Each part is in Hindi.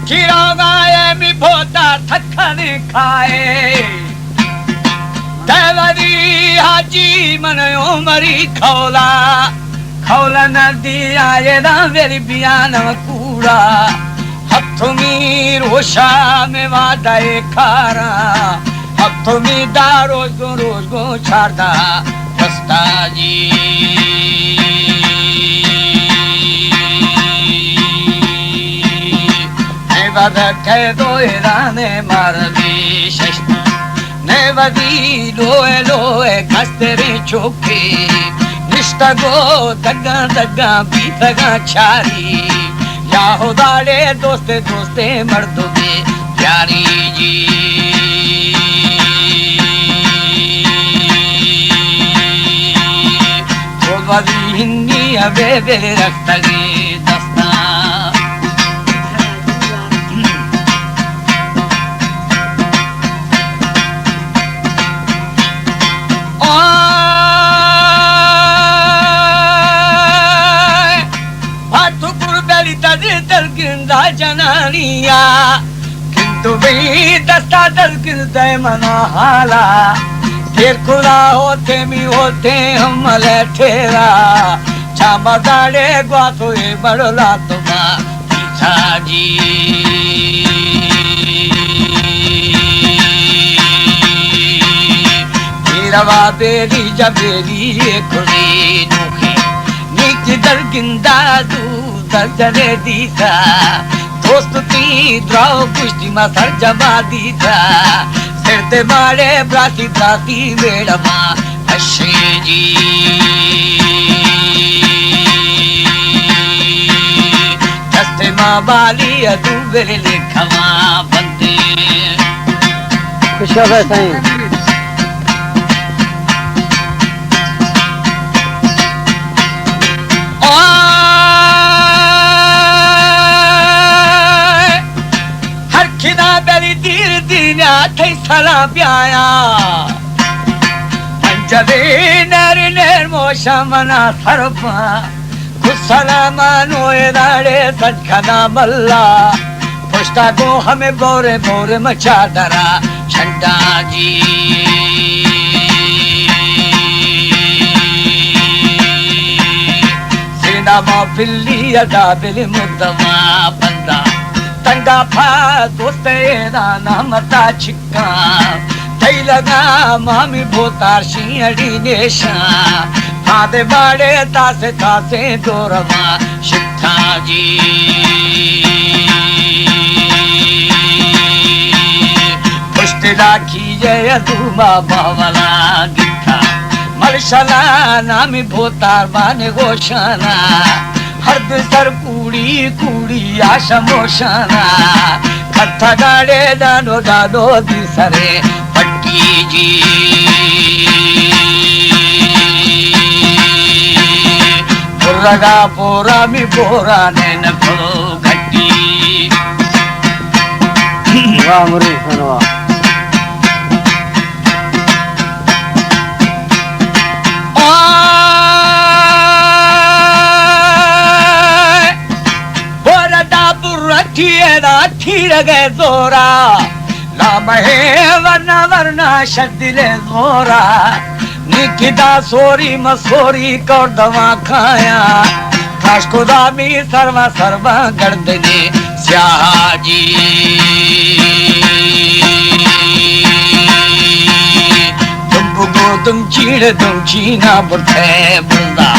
खीरा गाए मी भोता थखन खाए देवरी हाजी मन उमरी खौला खौला नदी आए ना मेरी बियान कूड़ा हथों में रोशा में वादाए खारा हथों में दा रोज गो छाड़ा रस्ता जी नेवदे दो राने मार दी शस्ता नेवदी लोए लोए कस्तरे चोके निष्ठा गो दगा दगा बीतगा चारी या हो दाड़े दोस्ते दोस्ते मर्दोगे प्यारी जी तो वादी हिंदी अबे बे रखतगे दस्ता दलगिंदा जनानिया किंतु भी दस्ता दलगिंदा मना हाला फिर खुदा होते मी होते हम ठेरा छामा दाड़े ग्वाथो ये बड़ला तुमा पीछा जी रवा बेरी जबेरी खुदी दुखी नीच दलगिंदा दू दर्जने दीता दोस्त ती द्राव कुश्ती मा सर जमा दीता सिरते मारे ब्राती ब्राती मेड़मा अशे जी दस्ते माँ बाली अदू बेरे लेखमा बंदे खुशा साईं थई सला प्याया पंजरे नर नर मोशा मना सरपा खुसला मानो दाड़े सचखना मल्ला पुष्टा को हमें बोरे बोरे मचा डरा छंडा जी सीना मा बिल्ली अदा बिल मुद्दमा बंदा तंगा फा दोस्ते नाम ता छिक्का तई लगा मामी भोतार शियड़ी नेशा फादे बाड़े तासे तासे दोरमा शिक्षा जी पुष्ट राखी जय दूमा बावला गिट्ठा मलशला नामी भोतार माने गोशाना हर्द सर कूड़ी कूड़ी आशा मोशाना कथा गाड़े दानो दानो दिसरे पट्टी जी पुर्रगा पोरा मी पोरा ने नखो घट्टी वाह मुरी धन्यवाद ठीर गए जोरा लाम है वरना वरना शदिले जोरा निकिता सोरी मसोरी कर दवा खाया खास खुदा मी सर्वा सर्वा गर्दने स्याजी तुम चीड़ तुम चीना बुढ़े बंदा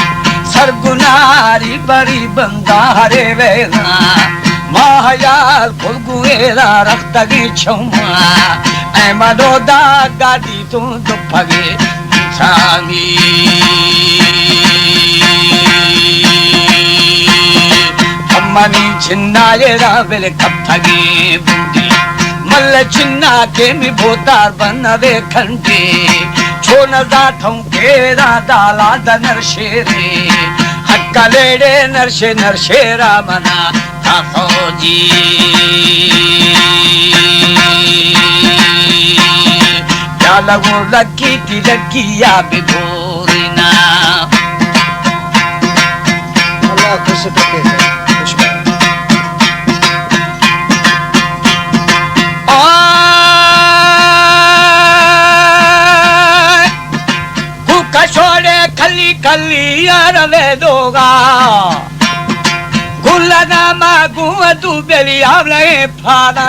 सरगुनारी बड़ी बंदा हरे वेना महायाल खुलगुएरा रख्तगी छुमा ऐ मदोदा गादी तू दुपगे छांगी अम्मनी छिन्ना ये राबिल कप्थगी बुंदी मल्ल छिन्ना के मी भोतार बनवे खंडे छो न जाठों के दाला दनर शेरे हक्का लेडे नरशे नरशेरा मना फौजी क्या लगो लगी थी लगी या बिगोरीना अल्लाह खुश करते हैं खुश रवे दोगा गुल्लना मागू तू बेली आवले फादा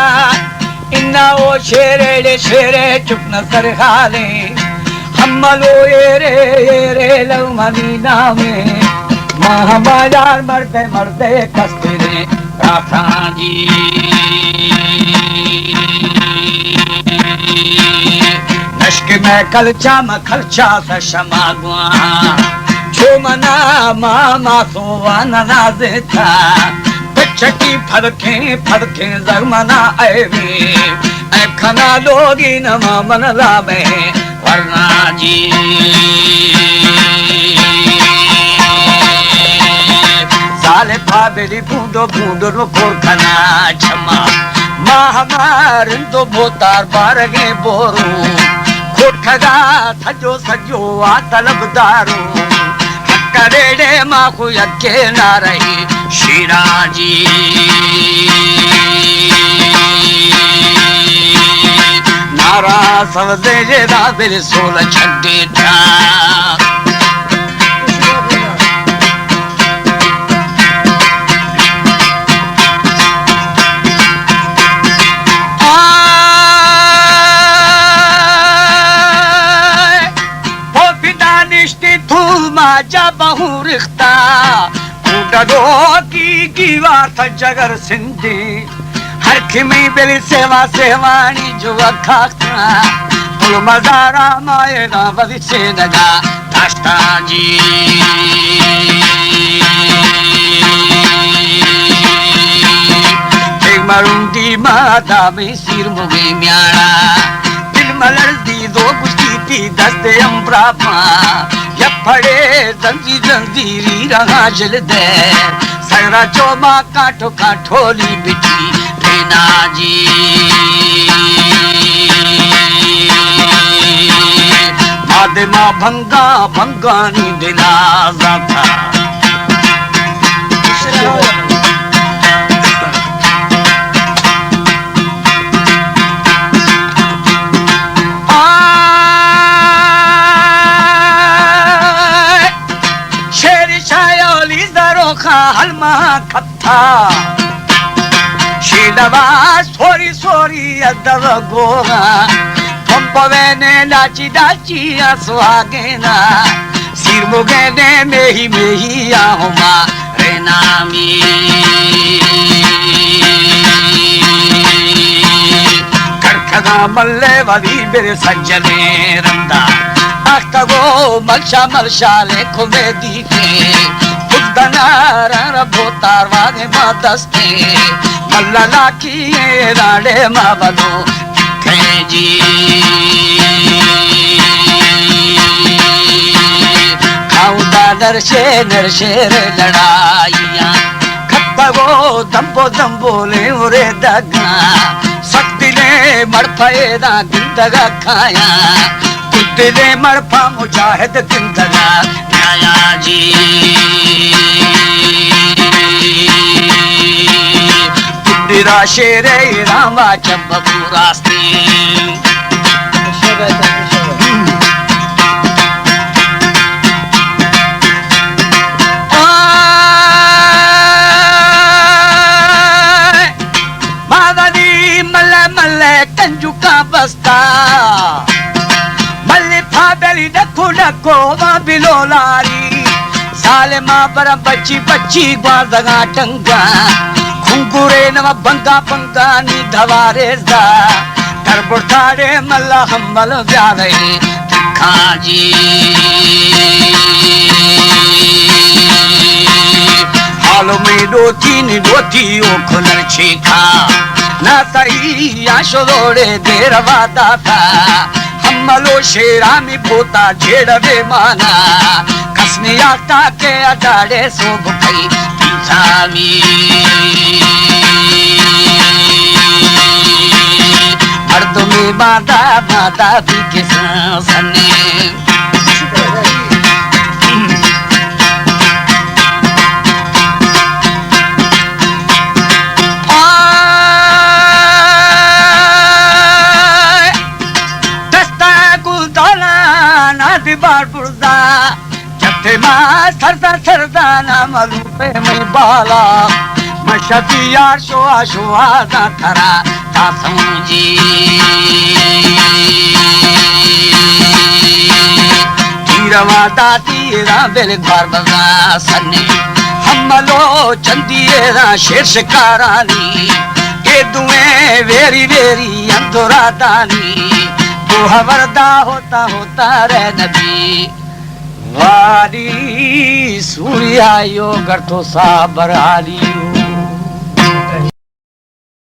इन्ना ओ शेरे चुप न सर खाले हमलो ये लव मदीना में महाबाजार मरते कस्ते रे राथा जी नश्क में कलचा मखलचा सा शमागवा छो मना मामा सोवा ननाजे था बच्चकी फरके जगमना आवे ऐ खना लोगी न मन लावे वरना जी साले फाबेली बूंदो रो कोरखना छमा महामारन तो बोतार बारगे बोरू कोठगा थजो सजो आ तलबदारू हक्करेडे माखु यक्के ना रही शिराजी नारा सवदे जे राबिल सोल छड्डे था जा बहु रिश्ता उड़ो की वार्ता जगर सिंधी हर खिमी बेली सेवानी जो खाखा पुल मजारा माए ना बदी से नगा दास्ता जी एक मरुंदी माता में सिर मुगे म्याड़ा दिल मलर दी दो गुस्ती दस्ते अम्ब्रापा फड़े जंजीरी रहा जल दे सगरा चोमा काठो काठोली बिठी भेना जी मादे माँ भंगा नी दिला जाता हलमा खत्ता शीलवा सोरी अदव गोगा पंपवेने डाची आसवागेना सिर मुगेने मेही आहुमा रेनामी करखदा मल्ले वाली बेरे सज्जने रंदा अख्तगो मलशा लेखो में दीखे दनारा बोतार वागे मादस्ते मल्ला की राडे मावलो जी खाऊंदा नरशे लड़ाइया खत्तगो दंबो ले उरे दगा शक्ति ने मड़फेदा जिंदगा खाया तुद्दिले मड़फा मुजाहिद जिंदगा न्याया जी तुद्दिरा शेरे रामा चंबू रास्ते कंजू का बस्ता मल्ली फाबेली डको बिलो लारी साले माँ पर बच्ची ग्वादगा टंगा खुंगुरे नवा बंगा नी धवारे जा करबुठाड़े मल्ला हमल व्यावे खाजी हालो में दोती ओ खुनर छेखा ना सही आशोड़े देरवा दाता हमलो शेरा में पोता झेड़वे माना कसने आता के अडाड़े सो भुखई पिछामी मर्द में माता भी के सने बार बुर्दा जते मां थरता थरता ना मलूपे में बाला मशती यार शोआ शोआ दा थरा ता समझी तीरवा दाती रा बेल घर बजा सन्ने हमलो चंदिए रा शेर शिकारानी के दुए वेरी वेरी अंतरा दानी तो हवरदा होता होता रे नबी वारी सूर्या यो गर्तो सा बरहालियो